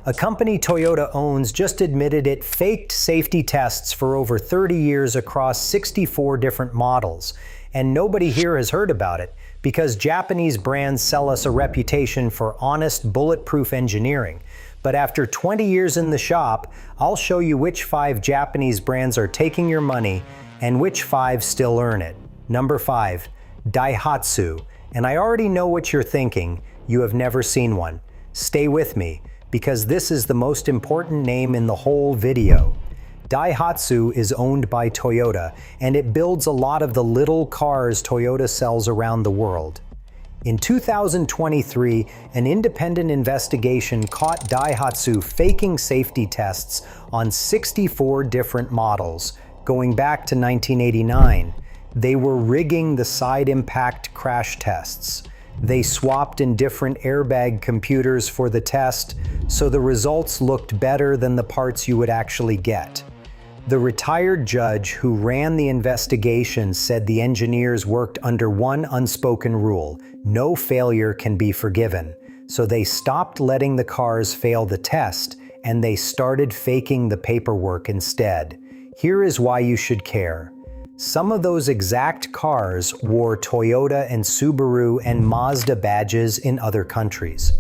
A company Toyota owns just admitted it faked safety tests for over 30 years across 64 different models. And nobody here has heard about it because Japanese brands sell us a reputation for honest, bulletproof engineering. But after 20 years in the shop, I'll show you which 5 Japanese brands are taking your money and which 5 still earn it. Number 5, Daihatsu. And I already know what you're thinking. You have never seen one. Stay with me, because this is the most important name in the whole video. Daihatsu is owned by Toyota, and it builds a lot of the little cars Toyota sells around the world. In 2023, an independent investigation caught Daihatsu faking safety tests on 64 different models, going back to 1989. They were rigging the side impact crash tests. They swapped in different airbag computers for the test, so the results looked better than the parts you would actually get. The retired judge who ran the investigation said the engineers worked under one unspoken rule: no failure can be forgiven. So they stopped letting the cars fail the test, and they started faking the paperwork instead. Here is why you should care. Some of those exact cars wore Toyota and Subaru and Mazda badges in other countries.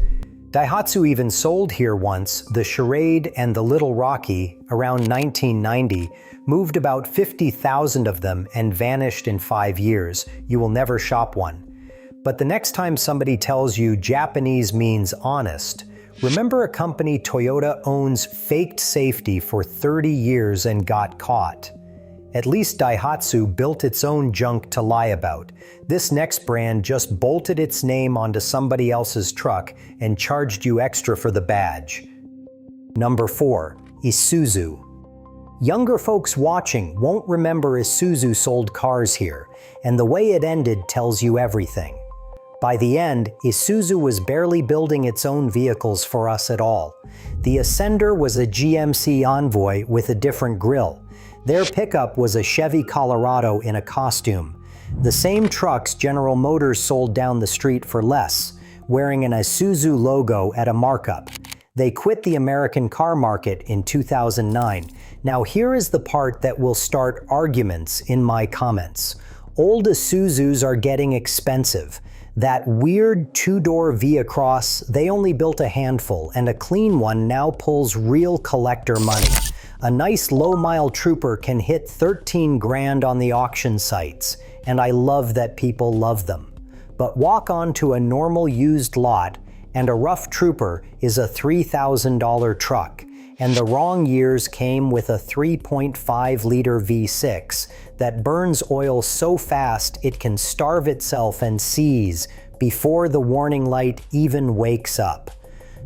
Daihatsu even sold here once the Charade and the Little Rocky around 1990, moved about 50,000 of them and vanished in 5 years. You will never shop one. But the next time somebody tells you Japanese means honest, remember a company Toyota owns faked safety for 30 years and got caught. At least Daihatsu built its own junk to lie about. This next brand just bolted its name onto somebody else's truck and charged you extra for the badge. Number 4, Isuzu. Younger folks watching won't remember Isuzu sold cars here, and the way it ended tells you everything. By the end, Isuzu was barely building its own vehicles for us at all. The Ascender was a GMC Envoy with a different grille. Their pickup was a Chevy Colorado in a costume. The same trucks General Motors sold down the street for less, wearing an Isuzu logo at a markup. They quit the American car market in 2009. Now here is the part that will start arguments in my comments. Old Isuzus are getting expensive. That weird 2-door V-Across, they only built a handful, and a clean one now pulls real collector money. A nice low-mile Trooper can hit 13 grand on the auction sites, and I love that people love them. But walk onto a normal used lot, and a rough Trooper is a $3,000 truck, and the wrong years came with a 3.5-liter V6 that burns oil so fast it can starve itself and seize before the warning light even wakes up.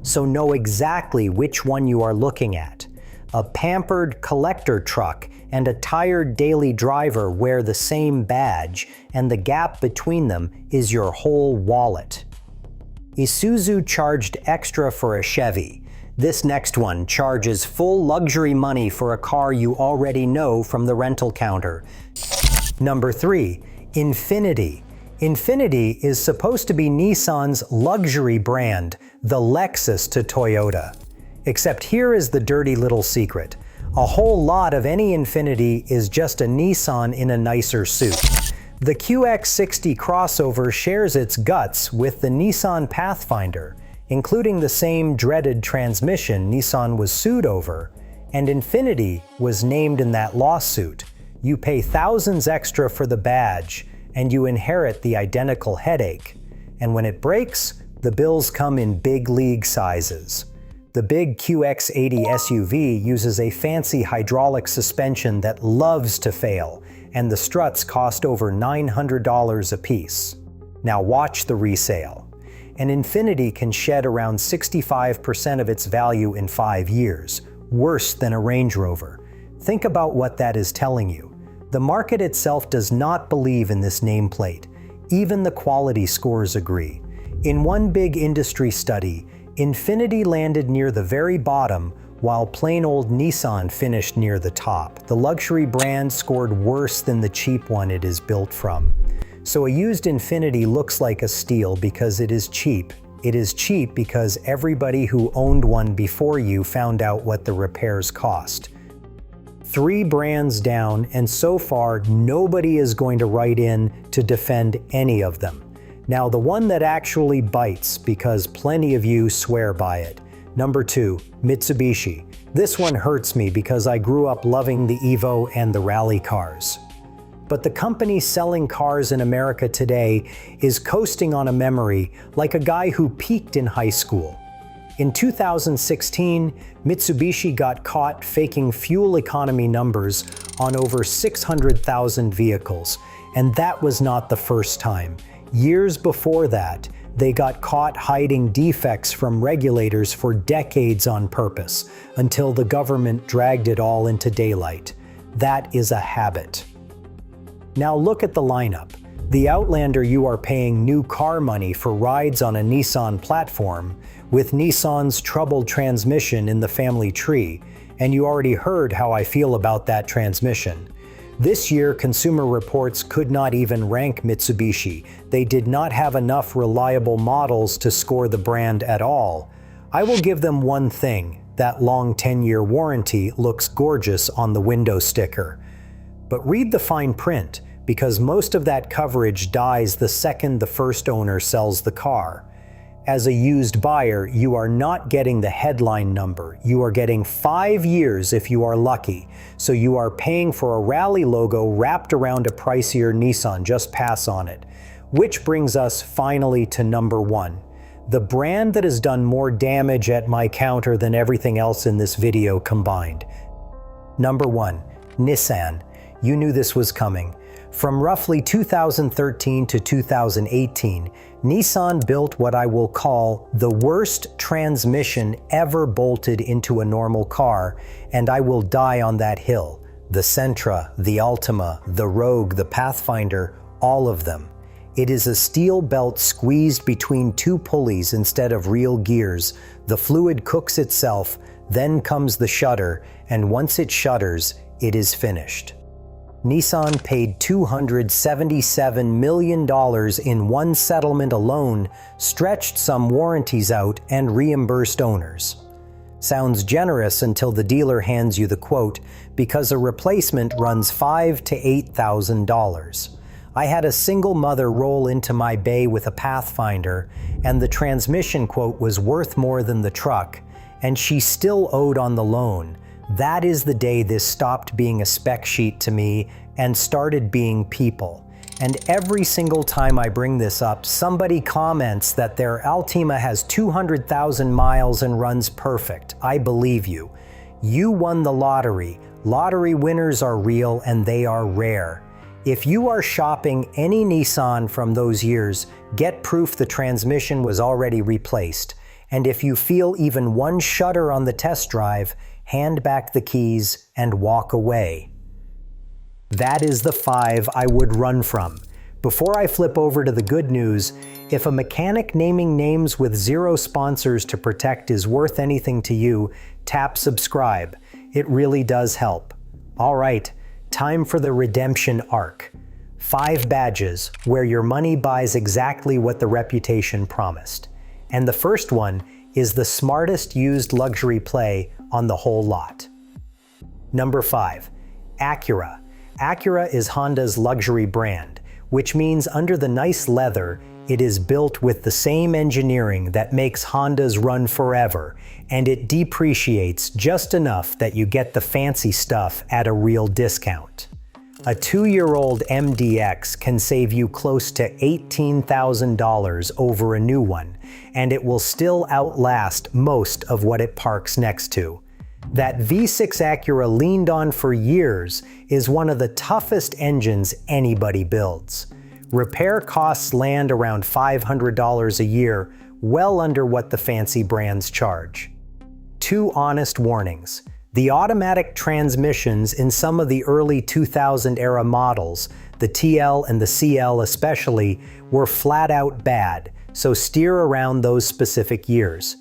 So know exactly which one you are looking at. A pampered collector truck and a tired daily driver wear the same badge, and the gap between them is your whole wallet. Isuzu charged extra for a Chevy. This next one charges full luxury money for a car you already know from the rental counter. Number 3, Infiniti. Infiniti is supposed to be Nissan's luxury brand, the Lexus to Toyota. Except here is the dirty little secret. A whole lot of any Infiniti is just a Nissan in a nicer suit. The QX60 crossover shares its guts with the Nissan Pathfinder, including the same dreaded transmission Nissan was sued over, and Infiniti was named in that lawsuit. You pay thousands extra for the badge, and you inherit the identical headache. And when it breaks, the bills come in big league sizes. The big QX80 SUV uses a fancy hydraulic suspension that loves to fail, and the struts cost over $900 a piece. Now watch the resale. An Infiniti can shed around 65% of its value in 5 years, worse than a Range Rover. Think about what that is telling you. The market itself does not believe in this nameplate. Even the quality scores agree. In one big industry study, Infiniti landed near the very bottom, while plain old Nissan finished near the top. The luxury brand scored worse than the cheap one it is built from. So a used Infiniti looks like a steal because it is cheap, It is cheap because everybody who owned one before you found out what the repairs cost. 3 brands down, and so far nobody is going to write in to defend any of them. Now the one that actually bites, because plenty of you swear by it. Number 2, Mitsubishi. This one hurts me because I grew up loving the Evo and the rally cars. But the company selling cars in America today is coasting on a memory like a guy who peaked in high school. In 2016, Mitsubishi got caught faking fuel economy numbers on over 600,000 vehicles, and that was not the first time. Years before that, they got caught hiding defects from regulators for decades on purpose, until the government dragged it all into daylight. That is a habit. Now look at the lineup. The Outlander, you are paying new car money for rides on a Nissan platform, with Nissan's troubled transmission in the family tree, and you already heard how I feel about that transmission. This year, Consumer Reports could not even rank Mitsubishi. They did not have enough reliable models to score the brand at all. I will give them one thing: that long 10-year warranty looks gorgeous on the window sticker. But read the fine print, because most of that coverage dies the second the first owner sells the car. As a used buyer, you are not getting the headline number. You are getting 5 years if you are lucky. So you are paying for a rally logo wrapped around a pricier Nissan. Just pass on it. Which brings us finally to number 1. The brand that has done more damage at my counter than everything else in this video combined. Number 1, Nissan. You knew this was coming. From roughly 2013 to 2018, Nissan built what I will call the worst transmission ever bolted into a normal car, and I will die on that hill. The Sentra, the Altima, the Rogue, the Pathfinder, all of them. It is a steel belt squeezed between 2 pulleys instead of real gears. The fluid cooks itself, then comes the shutter, and once it shutters, it is finished. Nissan paid $277 million in one settlement alone, stretched some warranties out, and reimbursed owners. Sounds generous until the dealer hands you the quote, because a replacement runs $5,000 to $8,000. I had a single mother roll into my bay with a Pathfinder, and the transmission quote was worth more than the truck, and she still owed on the loan. That is the day this stopped being a spec sheet to me and started being people. And every single time I bring this up, somebody comments that their Altima has 200,000 miles and runs perfect. I believe you. You won the lottery. Lottery winners are real and they are rare. If you are shopping any Nissan from those years, get proof the transmission was already replaced. And if you feel even one shudder on the test drive, hand back the keys and walk away. That is the 5 I would run from. Before I flip over to the good news, if a mechanic naming names with 0 sponsors to protect is worth anything to you, tap subscribe. It really does help. All right, time for the redemption arc. 5 badges where your money buys exactly what the reputation promised. And the first one is the smartest used luxury play on the whole lot. Number 5, Acura. Acura is Honda's luxury brand, which means under the nice leather, it is built with the same engineering that makes Hondas run forever, and it depreciates just enough that you get the fancy stuff at a real discount. A 2-year-old MDX can save you close to $18,000 over a new one, and it will still outlast most of what it parks next to. That V6 Acura leaned on for years is one of the toughest engines anybody builds. Repair costs land around $500 a year, well under what the fancy brands charge. 2 honest warnings. The automatic transmissions in some of the early 2000-era models, the TL and the CL especially, were flat out bad, so steer around those specific years.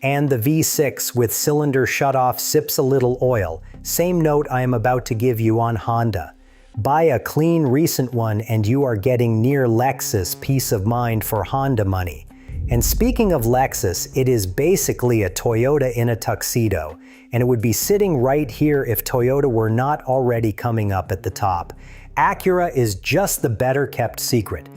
And the V6 with cylinder shutoff sips a little oil. Same note I am about to give you on Honda. Buy a clean recent one and you are getting near Lexus peace of mind for Honda money. And speaking of Lexus, it is basically a Toyota in a tuxedo, and it would be sitting right here if Toyota were not already coming up at the top. Acura is just the better kept secret.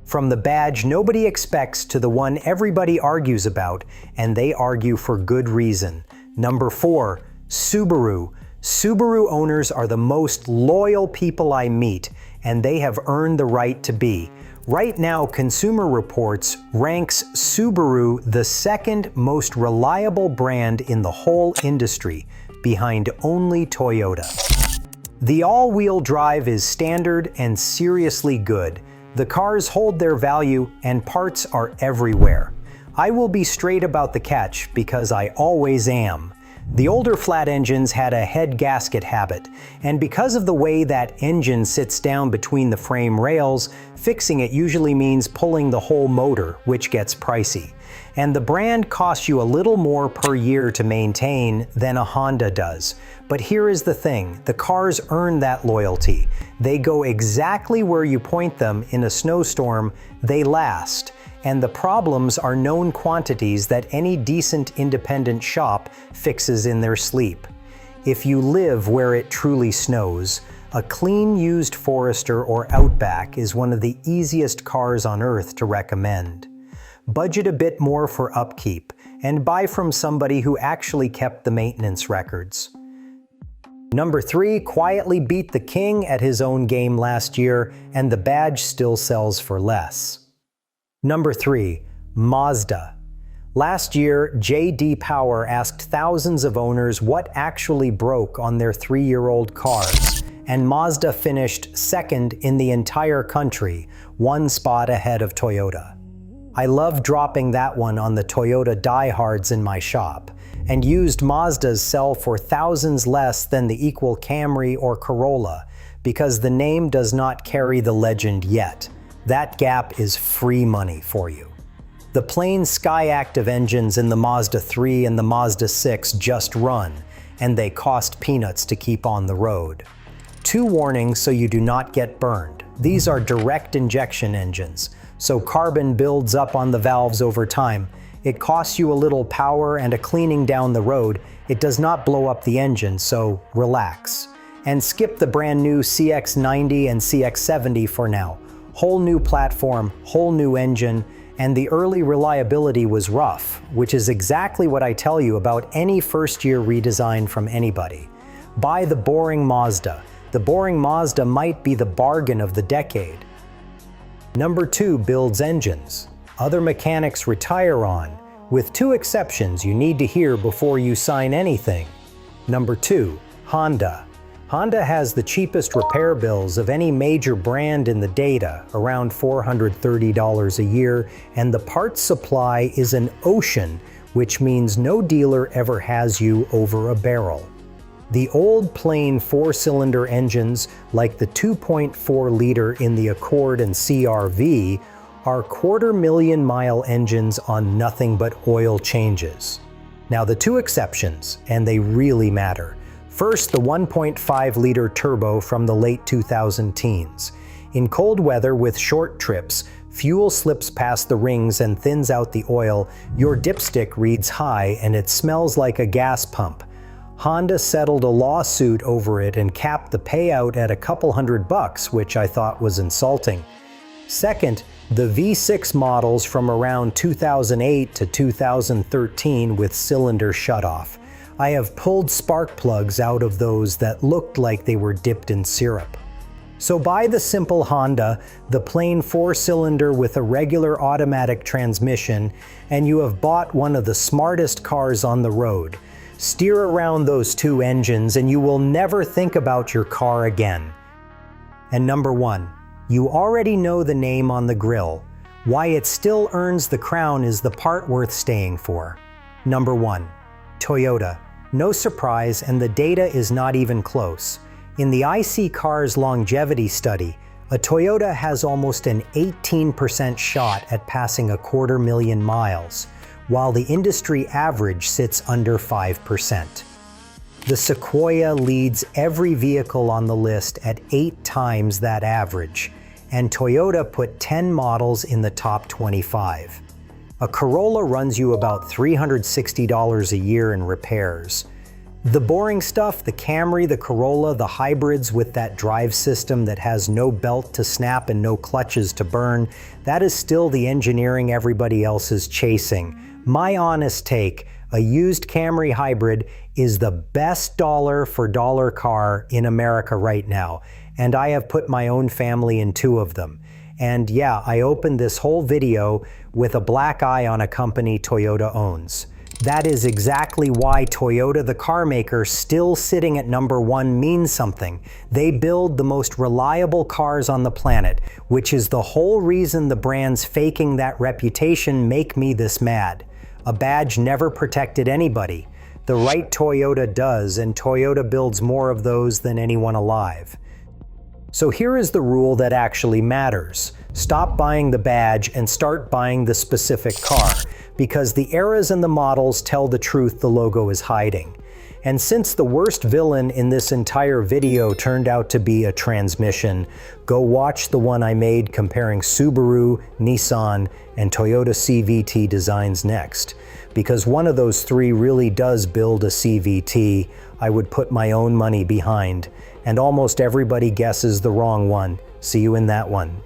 From the badge nobody expects to the one everybody argues about, and they argue for good reason. Number 4, Subaru. Subaru owners are the most loyal people I meet, and they have earned the right to be. Right now, Consumer Reports ranks Subaru the second most reliable brand in the whole industry, behind only Toyota. The all-wheel drive is standard and seriously good. The cars hold their value and parts are everywhere. I will be straight about the catch because I always am. The older flat engines had a head gasket habit, and because of the way that engine sits down between the frame rails, fixing it usually means pulling the whole motor, which gets pricey. And the brand costs you a little more per year to maintain than a Honda does. But here is the thing, the cars earn that loyalty. They go exactly where you point them in a snowstorm, they last. And the problems are known quantities that any decent independent shop fixes in their sleep. If you live where it truly snows, a clean used Forester or Outback is one of the easiest cars on earth to recommend. Budget a bit more for upkeep, and buy from somebody who actually kept the maintenance records. Number 3 quietly beat the king at his own game last year, and the badge still sells for less. Number 3, Mazda. Last year, J.D. Power asked thousands of owners what actually broke on their 3-year-old cars, and Mazda finished second in the entire country, 1 spot ahead of Toyota. I love dropping that one on the Toyota diehards in my shop, and used Mazdas sell for thousands less than the equal Camry or Corolla, because the name does not carry the legend yet. That gap is free money for you. The plain Skyactiv engines in the Mazda 3 and the Mazda 6 just run, and they cost peanuts to keep on the road. 2 warnings so you do not get burned. These are direct injection engines, so carbon builds up on the valves over time. It costs you a little power and a cleaning down the road. It does not blow up the engine, so relax. And skip the brand new CX-90 and CX-70 for now. Whole new platform, whole new engine, and the early reliability was rough, which is exactly what I tell you about any first-year redesign from anybody. Buy the boring Mazda. The boring Mazda might be the bargain of the decade. Number 2 builds engines. Other mechanics retire on, with 2 exceptions you need to hear before you sign anything. Number 2, Honda. Honda has the cheapest repair bills of any major brand in the data, around $430 a year, and the parts supply is an ocean, which means no dealer ever has you over a barrel. The old plain 4-cylinder engines, like the 2.4-liter in the Accord and CR-V, are 250,000-mile engines on nothing but oil changes. Now the 2 exceptions, and they really matter. First, the 1.5-liter turbo from the late 2010s. In cold weather with short trips, fuel slips past the rings and thins out the oil, your dipstick reads high and it smells like a gas pump. Honda settled a lawsuit over it and capped the payout at a couple $100, which I thought was insulting. Second, the V6 models from around 2008 to 2013 with cylinder shutoff. I have pulled spark plugs out of those that looked like they were dipped in syrup. So buy the simple Honda, the plain 4-cylinder with a regular automatic transmission, and you have bought one of the smartest cars on the road. Steer around those 2 engines and you will never think about your car again. And number 1, you already know the name on the grille. Why it still earns the crown is the part worth staying for. Number 1, Toyota. No surprise, and the data is not even close. In the IC Cars longevity study, a Toyota has almost an 18% shot at passing 250,000 miles, while the industry average sits under 5%. The Sequoia leads every vehicle on the list at 8 times that average, and Toyota put 10 models in the top 25. A Corolla runs you about $360 a year in repairs. The boring stuff, the Camry, the Corolla, the hybrids with that drive system that has no belt to snap and no clutches to burn, that is still the engineering everybody else is chasing. My honest take, a used Camry hybrid is the best dollar for dollar car in America right now, and I have put my own family in 2 of them. And yeah, I opened this whole video with a black eye on a company Toyota owns. That is exactly why Toyota, the car maker, still sitting at number 1 means something. They build the most reliable cars on the planet, which is the whole reason the brands faking that reputation make me this mad. A badge never protected anybody. The right Toyota does, and Toyota builds more of those than anyone alive. So here is the rule that actually matters. Stop buying the badge and start buying the specific car, because the eras and the models tell the truth the logo is hiding. And since the worst villain in this entire video turned out to be a transmission, go watch the one I made comparing Subaru, Nissan, and Toyota CVT designs next. Because one of those 3 really does build a CVT I would put my own money behind, and almost everybody guesses the wrong one. See you in that one.